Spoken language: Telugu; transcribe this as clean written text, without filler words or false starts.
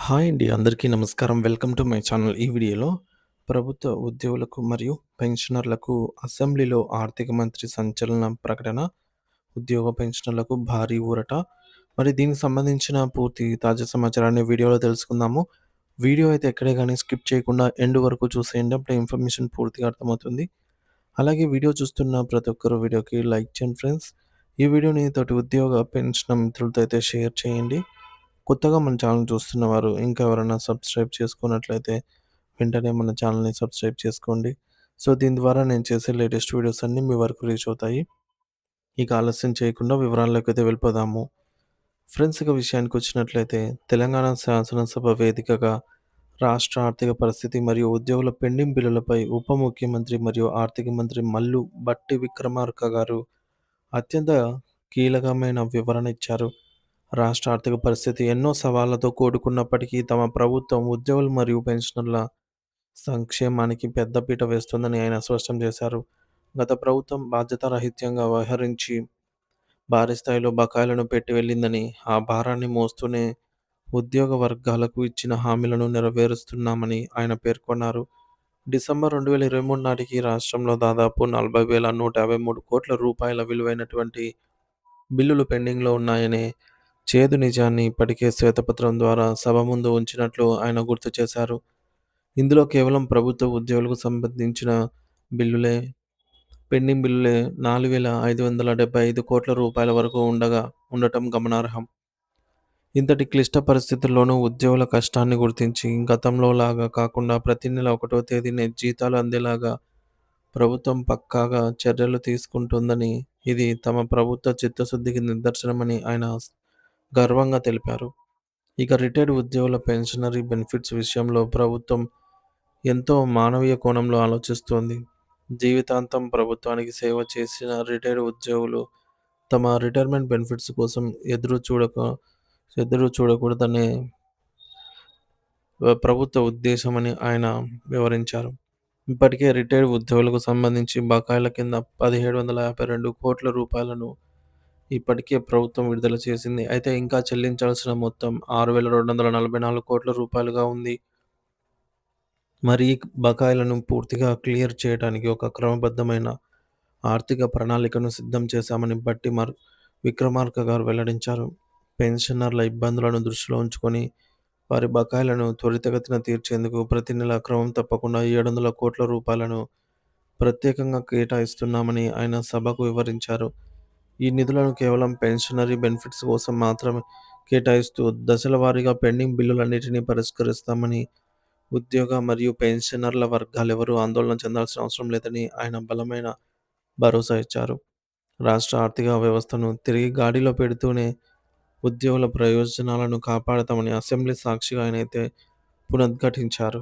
హాయ్ అండి. అందరికీ నమస్కారం. Welcome to my channel. ఈ వీడియోలో ప్రభుత్వ ఉద్యోగులకు మరియు పెన్షనర్లకు అసెంబ్లీలో ఆర్థిక మంత్రి సంచలన ప్రకటన. ఉద్యోగ పెన్షనర్లకు భారీ ఊరట. మరి దీనికి సంబంధించిన పూర్తి తాజా సమాచారాన్ని వీడియోలో తెలుసుకుందాము. వీడియో అయితే ఎక్కడే గానీ స్కిప్ చేయకుండా ఎండ్ వరకు చూసేయండి. అప్పుడే ఇన్ఫర్మేషన్ పూర్తిగా అర్థమవుతుంది. అలాగే వీడియో చూస్తున్న ప్రతి ఒక్కరు వీడియోకి లైక్ చేయండి ఫ్రెండ్స్. ఈ వీడియోని తోటి ఉద్యోగ పెన్షన్ మిత్రులతో అయితే షేర్ చేయండి. కొత్తగా మన ఛానల్ చూస్తున్నవారు ఇంకా ఎవరైనా సబ్స్క్రైబ్ చేసుకున్నట్లయితే వెంటనే మన ఛానల్‌ని సబ్స్క్రైబ్ చేసుకోండి. సో, దీని ద్వారా నేను చేసే లేటెస్ట్ వీడియోస్ అన్నీ మీ వరకు రీచ్ అవుతాయి. ఇక ఆలస్యం చేయకుండా వివరాల్లోకైతే వెళ్ళిపోదాము. ఫ్రెండ్స్, ఇక విషయానికొచ్చినట్లయితే తెలంగాణ శాసనసభ వేదికగా రాష్ట్ర ఆర్థిక పరిస్థితి మరియు ఉద్యోగుల పెండింగ్ బిల్లులపై ఉప ముఖ్యమంత్రి మరియు ఆర్థిక మంత్రి మల్లు భట్టి విక్రమార్క గారు అత్యంత కీలకమైన వివరణ ఇచ్చారు. రాష్ట్ర ఆర్థిక పరిస్థితి ఎన్నో సవాళ్లతో కూడుకున్నప్పటికీ తమ ప్రభుత్వం ఉద్యోగులు మరియు పెన్షనర్ల సంక్షేమానికి పెద్దపీట వేస్తుందని ఆయన స్పష్టం చేశారు. గత ప్రభుత్వం బాధ్యతారాహిత్యంగా వ్యవహరించి భారీ స్థాయిలో బకాయిలను పెట్టి వెళ్ళిందని, ఆ భారాన్ని మోస్తూనే ఉద్యోగ వర్గాలకు ఇచ్చిన హామీలను నెరవేరుస్తున్నామని ఆయన పేర్కొన్నారు. డిసెంబర్ 2023 నాటికి రాష్ట్రంలో దాదాపు 40,153 కోట్ల రూపాయల విలువైనటువంటి బిల్లులు పెండింగ్‌లో ఉన్నాయనే చేదు నిజాన్ని ఇప్పటికే శ్వేతపత్రం ద్వారా సభ ముందు ఉంచినట్లు ఆయన గుర్తు చేశారు. ఇందులో కేవలం ప్రభుత్వ ఉద్యోగులకు సంబంధించిన బిల్లులే పెండింగ్ బిల్లులే 4,575 కోట్ల రూపాయల వరకు ఉండటం గమనార్హం. ఇంతటి క్లిష్ట పరిస్థితుల్లోనూ ఉద్యోగుల కష్టాన్ని గుర్తించి గతంలో లాగా కాకుండా ప్రతి నెల 1వ తేదీనే జీతాలు అందేలాగా ప్రభుత్వం పక్కాగా చర్యలు తీసుకుంటుందని, ఇది తమ ప్రభుత్వ చిత్తశుద్ధికి నిదర్శనమని ఆయన గర్వంగా తెలిపారు. ఇక రిటైర్డ్ ఉద్యోగుల పెన్షనరీ బెనిఫిట్స్ విషయంలో ప్రభుత్వం ఎంతో మానవీయ కోణంలో ఆలోచిస్తోంది. జీవితాంతం ప్రభుత్వానికి సేవ చేసిన రిటైర్డ్ ఉద్యోగులు తమ రిటైర్మెంట్ బెనిఫిట్స్ కోసం ఎదురు చూడకూడదనే ప్రభుత్వ ఉద్దేశమని ఆయన వివరించారు. ఇప్పటికే రిటైర్డ్ ఉద్యోగులకు సంబంధించి బకాయిల కింద 1,752 కోట్ల రూపాయలను ఇప్పటికే ప్రభుత్వం విడుదల చేసింది. అయితే ఇంకా చెల్లించాల్సిన మొత్తం 6,244 కోట్ల రూపాయలుగా ఉంది. మరి ఈ బకాయిలను పూర్తిగా క్లియర్ చేయడానికి ఒక క్రమబద్ధమైన ఆర్థిక ప్రణాళికను సిద్ధం చేశామని విక్రమార్క గారు వెల్లడించారు. పెన్షనర్ల ఇబ్బందులను దృష్టిలో ఉంచుకొని వారి బకాయిలను త్వరితగతిన తీర్చేందుకు ప్రతి నెల క్రమం తప్పకుండా 700 కోట్ల రూపాయలను ప్రత్యేకంగా కేటాయిస్తున్నామని ఆయన సభకు వివరించారు. ఈ నిధులను కేవలం పెన్షనరీ బెనిఫిట్స్ కోసం మాత్రమే కేటాయిస్తూ దశల వారీగా పెండింగ్ బిల్లులన్నిటినీ పరిష్కరిస్తామని, ఉద్యోగ మరియు పెన్షనర్ల వర్గాలెవరూ ఆందోళన చెందాల్సిన అవసరం లేదని ఆయన బలమైన భరోసా ఇచ్చారు. రాష్ట్ర ఆర్థిక వ్యవస్థను తిరిగి గాడిలో పెడుతూనే ఉద్యోగుల ప్రయోజనాలను కాపాడతామని అసెంబ్లీ సాక్షిగా ఆయనైతే పునరుద్ఘాటించారు.